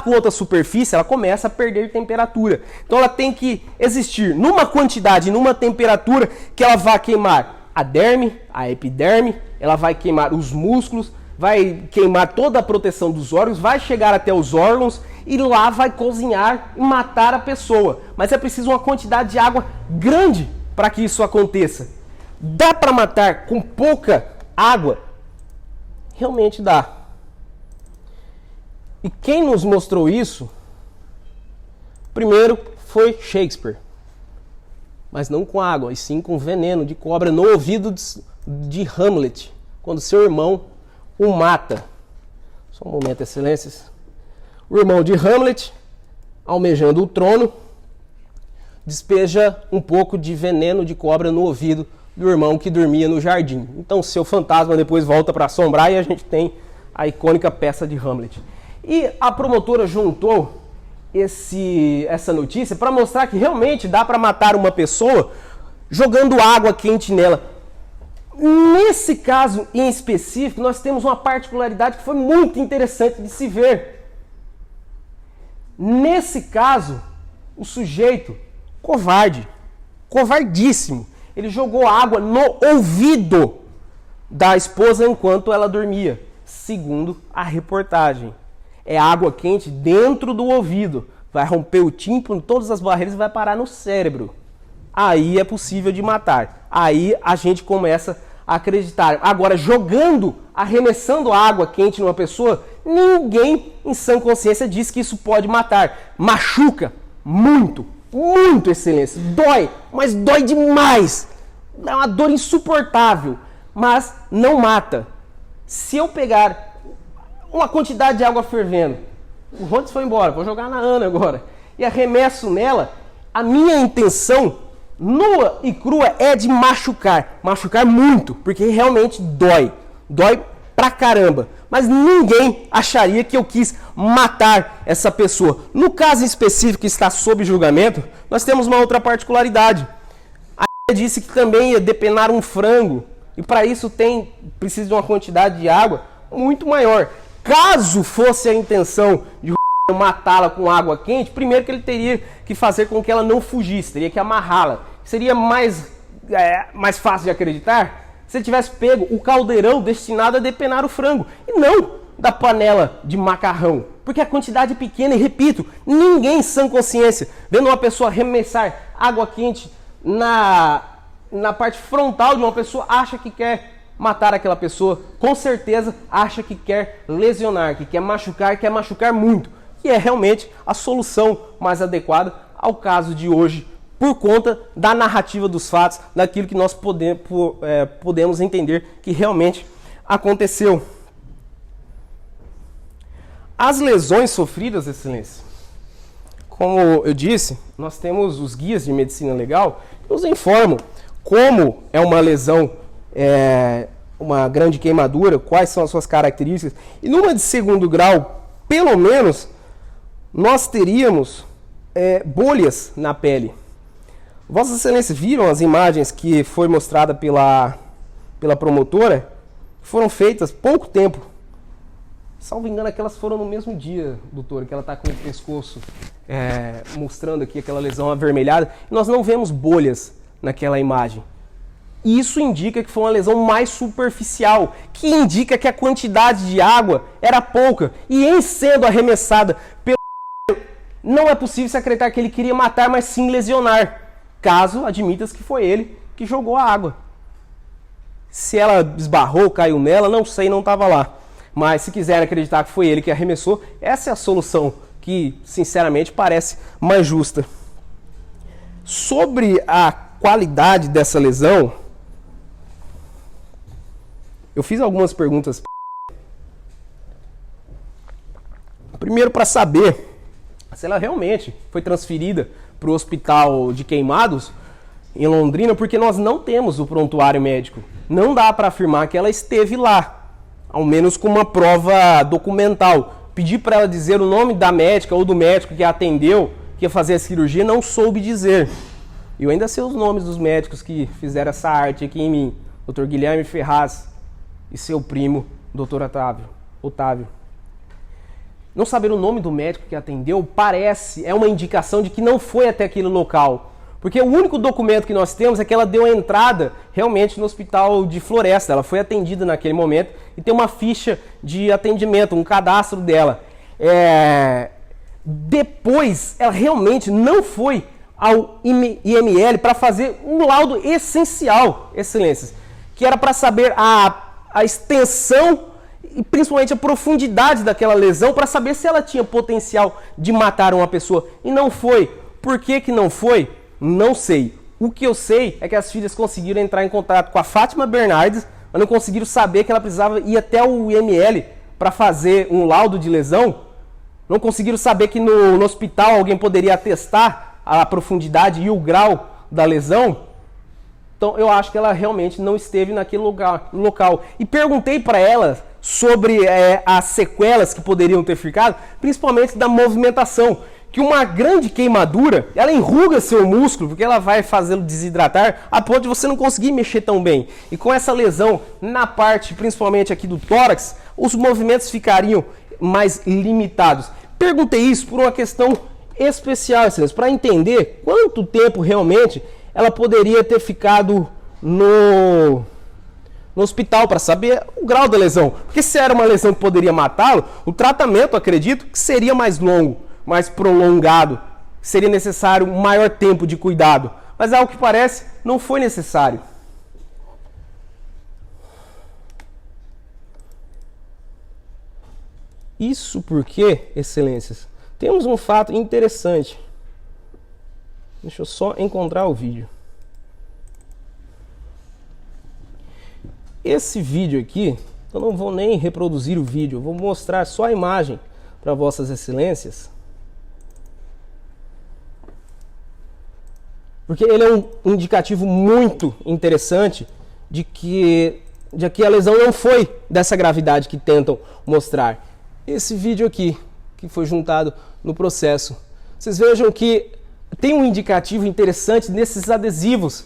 com outra superfície, ela começa a perder temperatura. Então ela tem que existir numa quantidade, numa temperatura que ela vai queimar a derme, a epiderme, ela vai queimar os músculos, vai queimar toda a proteção dos órgãos, vai chegar até os órgãos e lá vai cozinhar e matar a pessoa. Mas é preciso uma quantidade de água grande para que isso aconteça. Dá para matar com pouca água? Realmente dá. E quem nos mostrou isso, primeiro foi Shakespeare. Mas não com água, e sim com veneno de cobra no ouvido de Hamlet, quando seu irmão o mata. Só um momento, excelências. O irmão de Hamlet, almejando o trono, despeja um pouco de veneno de cobra no ouvido do irmão que dormia no jardim. Então seu fantasma depois volta para assombrar e a gente tem a icônica peça de Hamlet. E a promotora juntou essa notícia para mostrar que realmente dá para matar uma pessoa jogando água quente nela. Nesse caso em específico, nós temos uma particularidade que foi muito interessante de se ver. Nesse caso, o sujeito, covarde, covardíssimo, ele jogou água no ouvido da esposa enquanto ela dormia, segundo a reportagem. É água quente dentro do ouvido, vai romper o tímpano, todas as barreiras e vai parar no cérebro. Aí é possível de matar. Aí a gente começa a acreditar. Agora, jogando, arremessando água quente numa pessoa, ninguém em sã consciência diz que isso pode matar. Machuca muito, muito, excelência. Dói, mas dói demais. É uma dor insuportável, mas não mata. Se eu pegar uma quantidade de água fervendo, o Rontes foi embora, vou jogar na Ana agora, e arremesso nela, a minha intenção nua e crua é de machucar. Machucar muito, porque realmente dói. Dói pra caramba. Mas ninguém acharia que eu quis matar essa pessoa. No caso específico que está sob julgamento, nós temos uma outra particularidade. A disse que também ia depenar um frango. E para isso precisa de uma quantidade de água muito maior. Caso fosse a intenção de matá-la com água quente, primeiro que ele teria que fazer com que ela não fugisse, teria que amarrá-la. Seria mais fácil de acreditar se ele tivesse pego o caldeirão destinado a depenar o frango e não da panela de macarrão, porque a quantidade é pequena e, repito, ninguém em sã consciência, vendo uma pessoa arremessar água quente na parte frontal de uma pessoa, acha que quer matar aquela pessoa, com certeza acha que quer lesionar, que quer machucar muito, que é realmente a solução mais adequada ao caso de hoje, por conta da narrativa dos fatos, daquilo que nós podemos entender que realmente aconteceu. As lesões sofridas, excelência, como eu disse, nós temos os guias de medicina legal que nos informam como é uma lesão, uma grande queimadura, quais são as suas características. E numa de segundo grau, pelo menos, nós teríamos bolhas na pele. Vossas Excelências viram as imagens que foi mostrada pela promotora? Foram feitas pouco tempo. Salvo engano, aquelas foram no mesmo dia, doutor, que ela está com o pescoço mostrando aqui aquela lesão avermelhada. E nós não vemos bolhas naquela imagem. Isso indica que foi uma lesão mais superficial, que indica que a quantidade de água era pouca. E em sendo arremessada pelo... não é possível se acreditar que ele queria matar, mas sim lesionar. Caso admitas que foi ele que jogou a água. Se ela esbarrou, caiu nela, não sei, não estava lá. Mas se quiserem acreditar que foi ele que arremessou, essa é a solução que, sinceramente, parece mais justa. Sobre a qualidade dessa lesão, eu fiz algumas perguntas. Primeiro, para saber se ela realmente foi transferida para o hospital de Queimados, em Londrina, porque nós não temos o prontuário médico. Não dá para afirmar que ela esteve lá, ao menos com uma prova documental. Pedir para ela dizer o nome da médica ou do médico que a atendeu, que ia fazer a cirurgia, não soube dizer. Eu ainda sei os nomes dos médicos que fizeram essa arte aqui em mim. Dr. Guilherme Ferraz e seu primo, Dr. Otávio. Não saber o nome do médico que atendeu é uma indicação de que não foi até aquele local. Porque o único documento que nós temos é que ela deu a entrada realmente no hospital de Floresta. Ela foi atendida naquele momento e tem uma ficha de atendimento, um cadastro dela. Depois, ela realmente não foi ao IML para fazer um laudo essencial, excelências, que era para saber a extensão e principalmente a profundidade daquela lesão para saber se ela tinha potencial de matar uma pessoa. E não foi. Por que não foi? Não sei. O que eu sei é que as filhas conseguiram entrar em contato com a Fátima Bernardes, mas não conseguiram saber que ela precisava ir até o IML para fazer um laudo de lesão. Não conseguiram saber que no hospital alguém poderia atestar a profundidade e o grau da lesão. Então eu acho que ela realmente não esteve naquele local. E perguntei para ela sobre as sequelas que poderiam ter ficado, principalmente da movimentação. Que uma grande queimadura, ela enruga seu músculo, porque ela vai fazê-lo desidratar, a ponto de você não conseguir mexer tão bem. E com essa lesão na parte, principalmente aqui do tórax, os movimentos ficariam mais limitados. Perguntei isso por uma questão especial, para entender quanto tempo realmente ela poderia ter ficado no hospital, para saber o grau da lesão. Porque se era uma lesão que poderia matá-lo, o tratamento, acredito, que seria mais longo, mais prolongado, seria necessário um maior tempo de cuidado. Mas ao que parece, não foi necessário. Isso porque, excelências, temos um fato interessante. Deixa eu só encontrar o vídeo. Esse vídeo aqui, eu não vou nem reproduzir o vídeo, eu vou mostrar só a imagem para vossas excelências. Porque ele é um indicativo muito interessante de que a lesão não foi dessa gravidade que tentam mostrar. Esse vídeo aqui, que foi juntado no processo. Vocês vejam que tem um indicativo interessante nesses adesivos.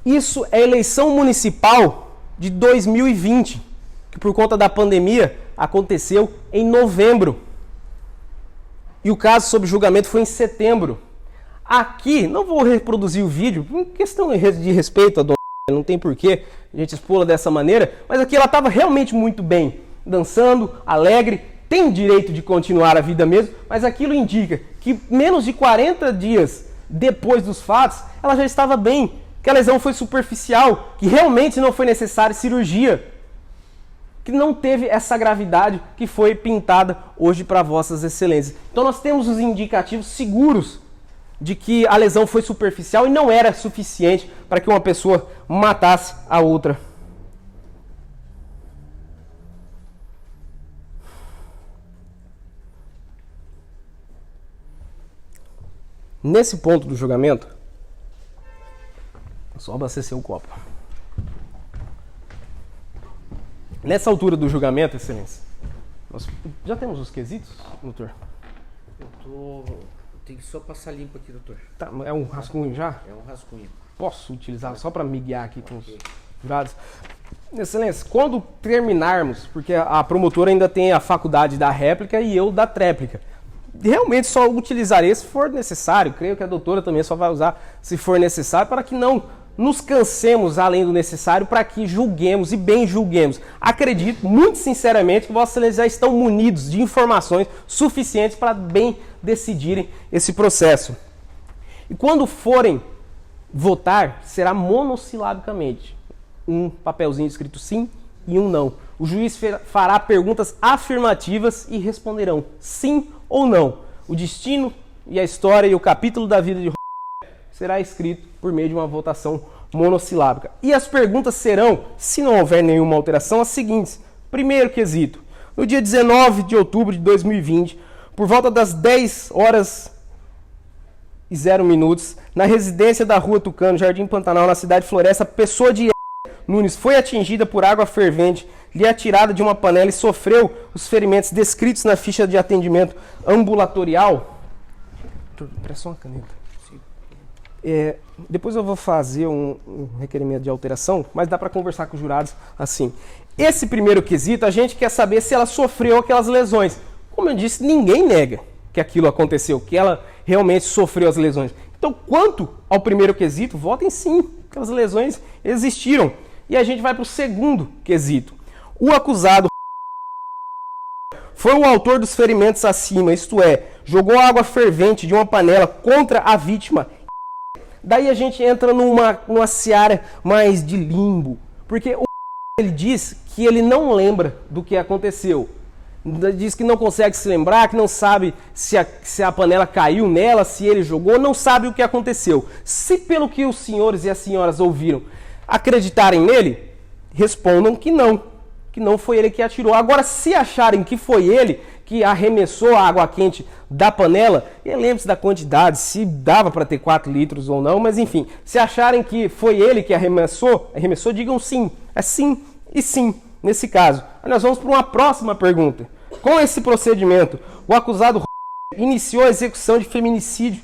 Isso é a eleição municipal de 2020, que por conta da pandemia aconteceu em novembro. E o caso sob julgamento foi em setembro. Aqui, não vou reproduzir o vídeo, por questão de respeito à dona, não tem porquê a gente expô-la dessa maneira, mas aqui ela estava realmente muito bem, dançando, alegre, tem direito de continuar a vida mesmo, mas aquilo indica que menos de 40 dias depois dos fatos, ela já estava bem, que a lesão foi superficial, que realmente não foi necessária cirurgia, que não teve essa gravidade que foi pintada hoje para vossas excelências. Então nós temos os indicativos seguros de que a lesão foi superficial e não era suficiente para que uma pessoa matasse a outra. Nesse ponto do julgamento, só abastecer o copo. Nessa altura do julgamento, excelência, nós já temos os quesitos, doutor? Tem que só passar limpo aqui, doutor. Tá, é um rascunho já? É um rascunho. Posso utilizá-lo só para me guiar aqui com os jurados? Excelência, quando terminarmos, porque a promotora ainda tem a faculdade da réplica e eu da tréplica, realmente só utilizarei se for necessário. Creio que a doutora também só vai usar se for necessário, para que não nos cansemos além do necessário, para que julguemos e bem julguemos. Acredito, muito sinceramente, que vossas excelências já estão munidos de informações suficientes para bem decidirem esse processo. E quando forem votar, será monossilabicamente. Um papelzinho escrito sim e um não. O juiz fará perguntas afirmativas e responderão sim ou não. O destino e a história e o capítulo da vida de será escrito por meio de uma votação monossilábica. E as perguntas serão, se não houver nenhuma alteração, as seguintes. Primeiro quesito. No dia 19 de outubro de 2020, por volta das 10 horas e 0 minutos, na residência da Rua Tucano, Jardim Pantanal, na cidade de Floresta, pessoa de Nunes foi atingida por água fervente, lhe atirada de uma panela e sofreu os ferimentos descritos na ficha de atendimento ambulatorial. Presta uma caneta. Depois eu vou fazer um requerimento de alteração, mas dá para conversar com os jurados assim. Esse primeiro quesito, a gente quer saber se ela sofreu aquelas lesões. Como eu disse, ninguém nega que aquilo aconteceu, que ela realmente sofreu as lesões. Então, quanto ao primeiro quesito, votem sim, aquelas lesões existiram. E a gente vai para o segundo quesito. O acusado foi o autor dos ferimentos acima, isto é, jogou água fervente de uma panela contra a vítima. Daí a gente entra numa seara mais de limbo, porque ele diz que ele não lembra do que aconteceu. Diz que não consegue se lembrar, que não sabe se a panela caiu nela, se ele jogou, não sabe o que aconteceu. Se pelo que os senhores e as senhoras ouviram acreditarem nele, respondam que não foi ele que atirou. Agora, se acharem que foi ele, que arremessou a água quente da panela, e lembre-se da quantidade, se dava para ter 4 litros ou não, mas enfim, se acharem que foi ele que arremessou, digam sim. É sim e sim, nesse caso. Aí nós vamos para uma próxima pergunta. Com esse procedimento, o acusado iniciou a execução de feminicídio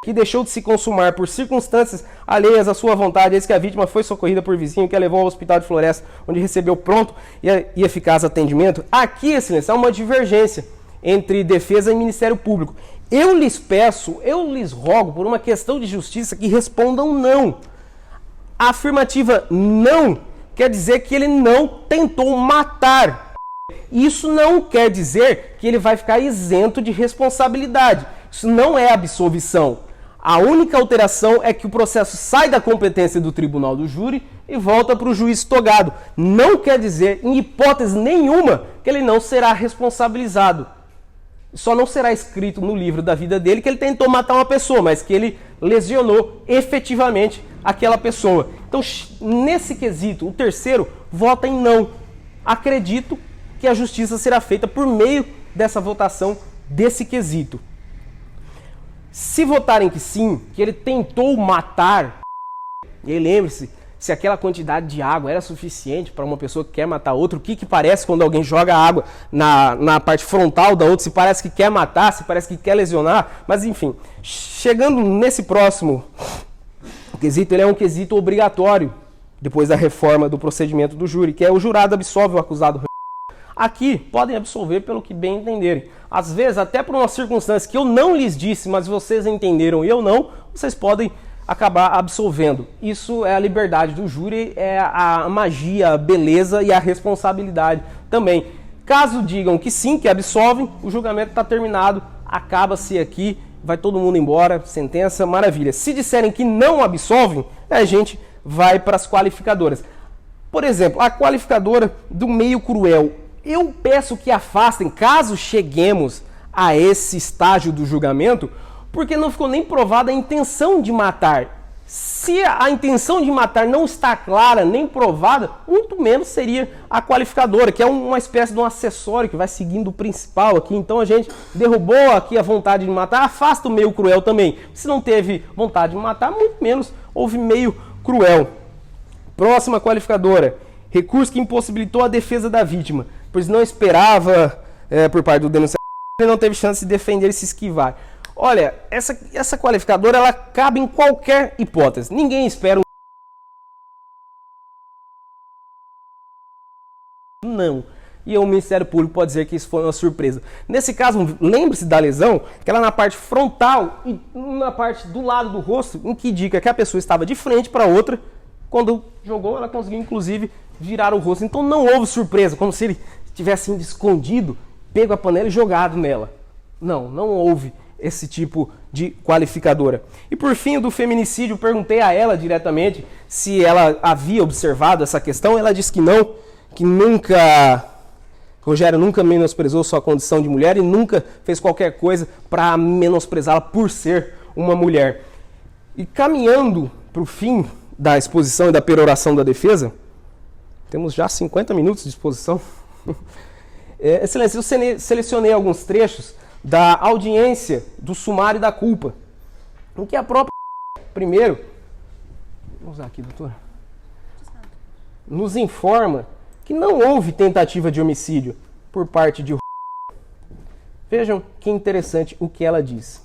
que deixou de se consumar por circunstâncias alheias à sua vontade, eis que a vítima foi socorrida por vizinho que a levou ao hospital de Floresta, onde recebeu pronto e eficaz atendimento. Aqui, excelência, há uma divergência entre defesa e Ministério Público. Eu lhes peço, eu lhes rogo, por uma questão de justiça, que respondam não. A afirmativa não quer dizer que ele não tentou matar. Isso não quer dizer que ele vai ficar isento de responsabilidade. Isso não é absolvição. A única alteração é que o processo sai da competência do tribunal do júri e volta para o juiz togado. Não quer dizer, em hipótese nenhuma, que ele não será responsabilizado. Só não será escrito no livro da vida dele que ele tentou matar uma pessoa, mas que ele lesionou efetivamente aquela pessoa. Então, nesse quesito, o terceiro vota em não. Acredito que a justiça será feita por meio dessa votação desse quesito. Se votarem que sim, que ele tentou matar, e lembre-se, se aquela quantidade de água era suficiente para uma pessoa que quer matar outra, o que parece quando alguém joga água na parte frontal da outra, se parece que quer matar, se parece que quer lesionar, mas enfim, chegando nesse próximo quesito, ele é um quesito obrigatório, depois da reforma do procedimento do júri, que é o jurado absolve o acusado. Aqui, podem absolver pelo que bem entenderem. Às vezes, até por uma circunstância que eu não lhes disse, mas vocês entenderam e eu não, vocês podem acabar absolvendo. Isso é a liberdade do júri, é a magia, a beleza e a responsabilidade também. Caso digam que sim, que absolvem, o julgamento está terminado, acaba-se aqui, vai todo mundo embora, sentença, maravilha. Se disserem que não absolvem, a gente vai para as qualificadoras. Por exemplo, a qualificadora do meio cruel. Eu peço que afastem, caso cheguemos a esse estágio do julgamento, porque não ficou nem provada a intenção de matar. Se a intenção de matar não está clara, nem provada, muito menos seria a qualificadora, que é uma espécie de um acessório que vai seguindo o principal aqui. Então a gente derrubou aqui a vontade de matar, afasta o meio cruel também. Se não teve vontade de matar, muito menos houve meio cruel. Próxima qualificadora. Recurso que impossibilitou a defesa da vítima, pois não esperava por parte do denunciado e não teve chance de defender e se esquivar. Olha, essa qualificadora ela cabe em qualquer hipótese. Ninguém espera não. E o Ministério Público pode dizer que isso foi uma surpresa. Nesse caso, lembre-se da lesão, que ela na parte frontal e na parte do lado do rosto, em que indica que a pessoa estava de frente para outra. Quando jogou, ela conseguiu, inclusive, virar o rosto. Então não houve surpresa, como se ele tivesse indo escondido, pego a panela e jogado nela. Não houve esse tipo de qualificadora. E por fim, o do feminicídio, perguntei a ela diretamente se ela havia observado essa questão. Ela disse que não, que nunca... Rogério nunca menosprezou sua condição de mulher e nunca fez qualquer coisa para menosprezá-la por ser uma mulher. E caminhando para o fim da exposição e da peroração da defesa, temos já 50 minutos de exposição. Excelência, eu selecionei alguns trechos da audiência do sumário da culpa, em que a própria primeiro, vamos usar aqui, doutor, nos informa que não houve tentativa de homicídio por parte de... Vejam que interessante o que ela diz.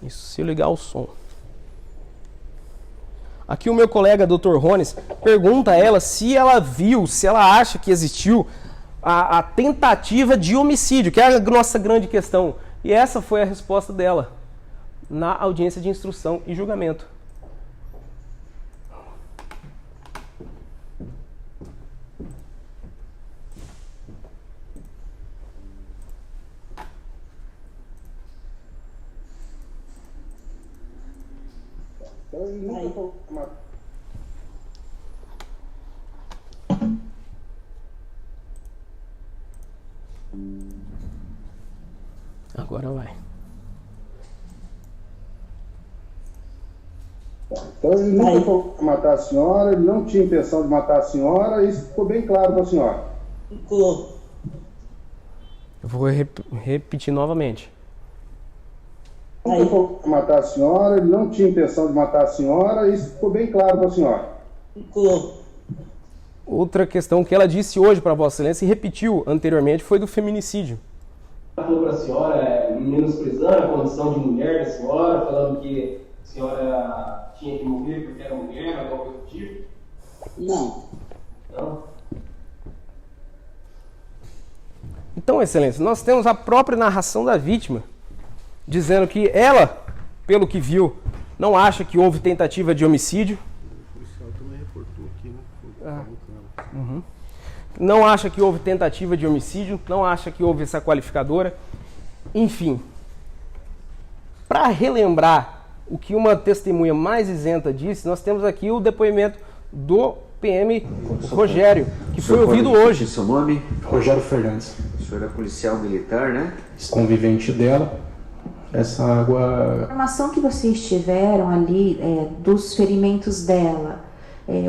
Isso, se eu ligar o som. Aqui o meu colega, Dr. Rones, pergunta a ela se ela viu, se ela acha que existiu a tentativa de homicídio, que é a nossa grande questão. E essa foi a resposta dela na audiência de instrução e julgamento. Agora vai. Então ele nunca foi matar a senhora, ele não tinha intenção de matar a senhora, isso ficou bem claro para a senhora. Eu vou repetir novamente. Nunca falou de matar a senhora, ele não tinha intenção de matar a senhora, isso ficou bem claro para a senhora. Outra questão que ela disse hoje para Vossa Excelência e repetiu anteriormente foi do feminicídio. Ela falou para a senhora, menosprezando a condição de mulher da senhora, falando que a senhora tinha que morrer porque era mulher, alguma coisa do tipo? Não. Não? Então, Excelência, nós temos a própria narração da vítima, dizendo que ela, pelo que viu, não acha que houve tentativa de homicídio. O policial também reportou aqui, né? Não acha que houve tentativa de homicídio, não acha que houve essa qualificadora. Enfim, para relembrar o que uma testemunha mais isenta disse, nós temos aqui o depoimento do PM Rogério, que foi ouvido hoje. Seu nome? Rogério Fernandes. O senhor é policial militar, né? Convivente dela. Essa água... A informação que vocês tiveram ali dos ferimentos dela,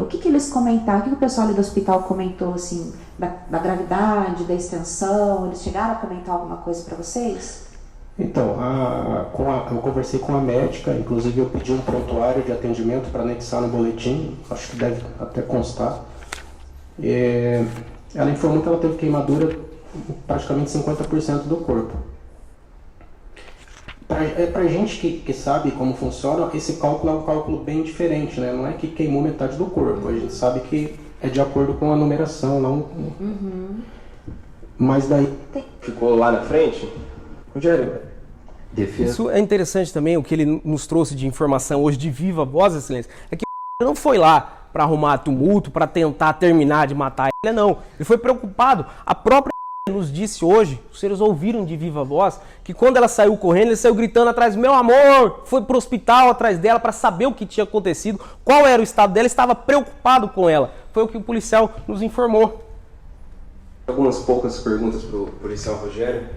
o que eles comentaram? O que o pessoal ali do hospital comentou, assim, da gravidade, da extensão? Eles chegaram a comentar alguma coisa para vocês? Então, eu conversei com a médica, inclusive eu pedi um prontuário de atendimento para anexar no boletim, acho que deve até constar. Ela informou que ela teve queimadura praticamente 50% do corpo. Pra gente que sabe como funciona, esse cálculo é um cálculo bem diferente, né? Não é que queimou metade do corpo, a gente sabe que é de acordo com a numeração, não... Mas daí... Ficou lá na frente? Rogério, Defesa. isso é interessante também, o que ele nos trouxe de informação hoje de viva voz, Excelência, é que ele não foi lá para arrumar tumulto, para tentar terminar de matar ele, não. Ele foi preocupado. A própria nos disse hoje, os senhores ouviram de viva voz, que quando ela saiu correndo, ele saiu gritando atrás, meu amor, foi pro hospital atrás dela para saber o que tinha acontecido, qual era o estado dela, estava preocupado com ela. Foi o que o policial nos informou. Algumas poucas perguntas para o policial Rogério.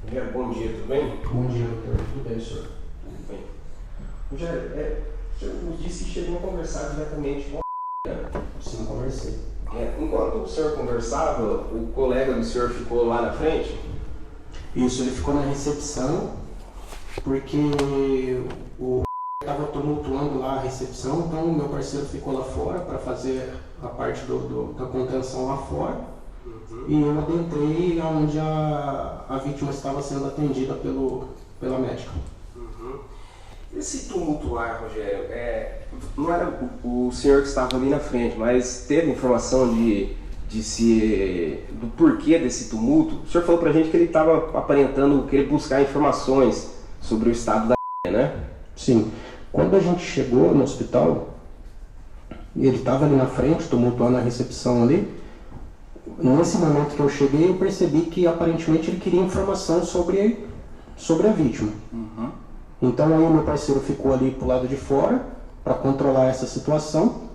Rogério, bom dia, tudo bem? Bom dia, doutor. Tudo bem, senhor? Tudo bem. Rogério, o senhor nos disse que chegou a conversar diretamente com a... Sim, conversei. Enquanto o senhor conversava, o colega do senhor ficou lá na frente? Isso, ele ficou na recepção, porque o estava tumultuando lá a recepção, então o meu parceiro ficou lá fora para fazer a parte da contenção lá fora. E eu adentrei onde a vítima estava sendo atendida pela médica. Esse tumultuar, Rogério, não era o senhor que estava ali na frente, mas teve informação do porquê desse tumulto? O senhor falou pra gente que ele estava aparentando querer buscar informações sobre o estado da né? Sim. Quando a gente chegou no hospital, ele estava ali na frente, tumultuando a recepção ali. Nesse momento que eu cheguei, eu percebi que aparentemente ele queria informação sobre a vítima. Então aí o meu parceiro ficou ali pro lado de fora para controlar essa situação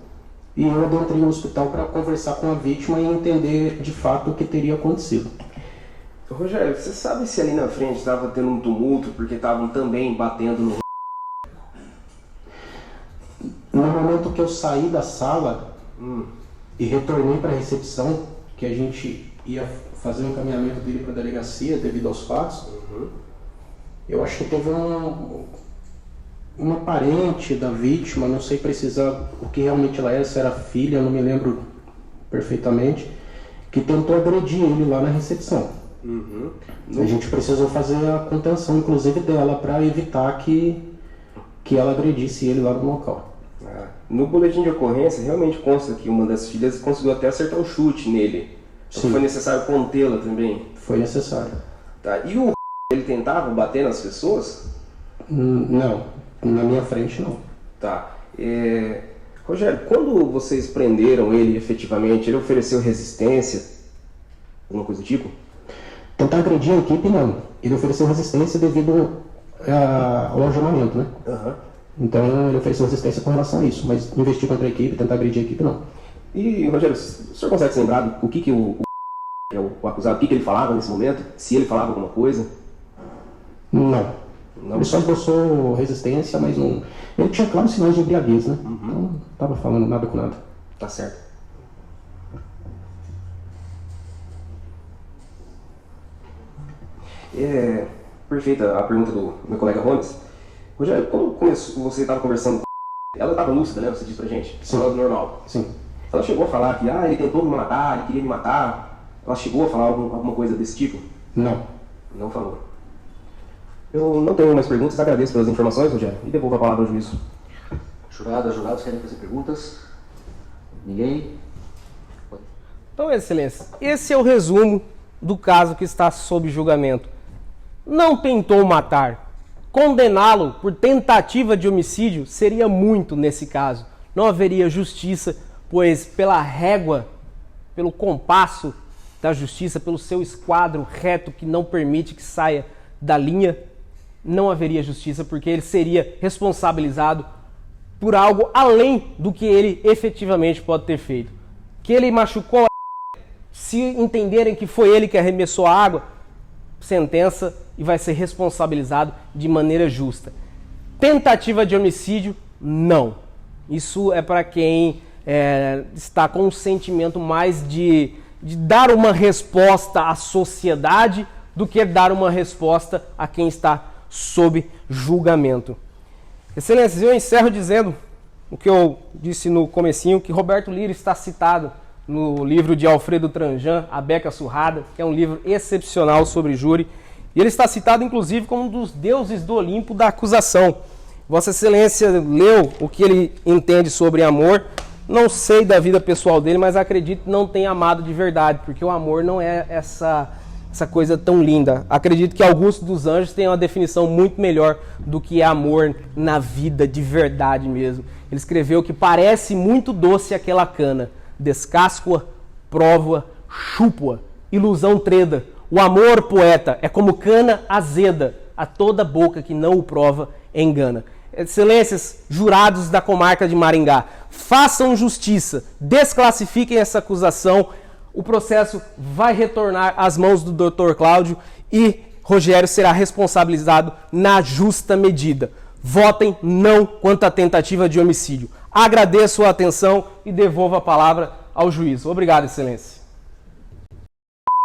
e eu adentrei o hospital para conversar com a vítima e entender de fato o que teria acontecido. Rogério, você sabe se ali na frente estava tendo um tumulto porque estavam também batendo no... No momento que eu saí da sala e retornei para a recepção, que a gente ia fazer o encaminhamento dele para a delegacia devido aos fatos, eu acho que teve uma parente da vítima, não sei precisar o que realmente ela era, se era filha, não me lembro perfeitamente, que tentou agredir ele lá na recepção. A gente precisou fazer a contenção, inclusive dela, para evitar que ela agredisse ele lá no local. No boletim de ocorrência, realmente consta que uma das filhas conseguiu até acertar um chute nele. Então foi necessário contê-la também? Foi necessário. Tá. E ele tentava bater nas pessoas? Não, na minha frente não. Tá. Rogério, quando vocês prenderam ele efetivamente, ele ofereceu resistência? Alguma coisa do tipo? Tentar agredir a equipe, não. Ele ofereceu resistência devido ao algemamento, né? Então ele ofereceu resistência com relação a isso, mas investir contra a equipe, tentar agredir a equipe, não. E, Rogério, o senhor consegue se lembrar o que o acusado, o que ele falava nesse momento? Se ele falava alguma coisa? Não. Ele só esboçou resistência, mas não... Ele tinha claros sinais de embriaguez, né? Então não estava falando nada com nada. Tá certo. Perfeita a pergunta do meu colega Rones. Rogério, quando você estava conversando com ela, estava lúcida, né? Você disse pra gente. Sim. Falando normal. Sim. Ela chegou a falar que ele tentou me matar, ele queria me matar. Ela chegou a falar alguma coisa desse tipo? Não. Não falou. Eu não tenho mais perguntas, agradeço pelas informações, Rogério, e devolvo a palavra ao juiz. Jurados querem fazer perguntas? Ninguém? Então, Excelência, esse é o resumo do caso que está sob julgamento. Não tentou matar. Condená-lo por tentativa de homicídio seria muito nesse caso. Não haveria justiça, pois pela régua, pelo compasso da justiça, pelo seu esquadro reto que não permite que saia da linha, não haveria justiça, porque ele seria responsabilizado por algo além do que ele efetivamente pode ter feito. Que ele machucou, se entenderem que foi ele que arremessou a água, sentença e vai ser responsabilizado de maneira justa. Tentativa de homicídio, não. Isso é para quem está com um sentimento mais de dar uma resposta à sociedade do que dar uma resposta a quem está sob julgamento. Excelências, eu encerro dizendo o que eu disse no comecinho, que Roberto Lira está citado no livro de Alfredo Tranjan, A Beca Surrada, que é um livro excepcional sobre júri, e ele está citado inclusive como um dos deuses do Olimpo da acusação. Vossa Excelência leu o que ele entende sobre amor. Não sei da vida pessoal dele, mas acredito que não tenha amado de verdade, porque o amor não é essa coisa tão linda. Acredito que Augusto dos Anjos tem uma definição muito melhor do que é amor na vida de verdade mesmo. Ele escreveu que parece muito doce aquela cana, descasco-a, provo-a, chupo-a, ilusão treda. O amor, poeta, é como cana azeda, a toda boca que não o prova engana. Excelências, jurados da comarca de Maringá, façam justiça, desclassifiquem essa acusação. O processo vai retornar às mãos do Dr. Cláudio e Rogério será responsabilizado na justa medida. Votem não quanto à tentativa de homicídio. Agradeço a atenção e devolvo a palavra ao juiz. Obrigado, Excelência.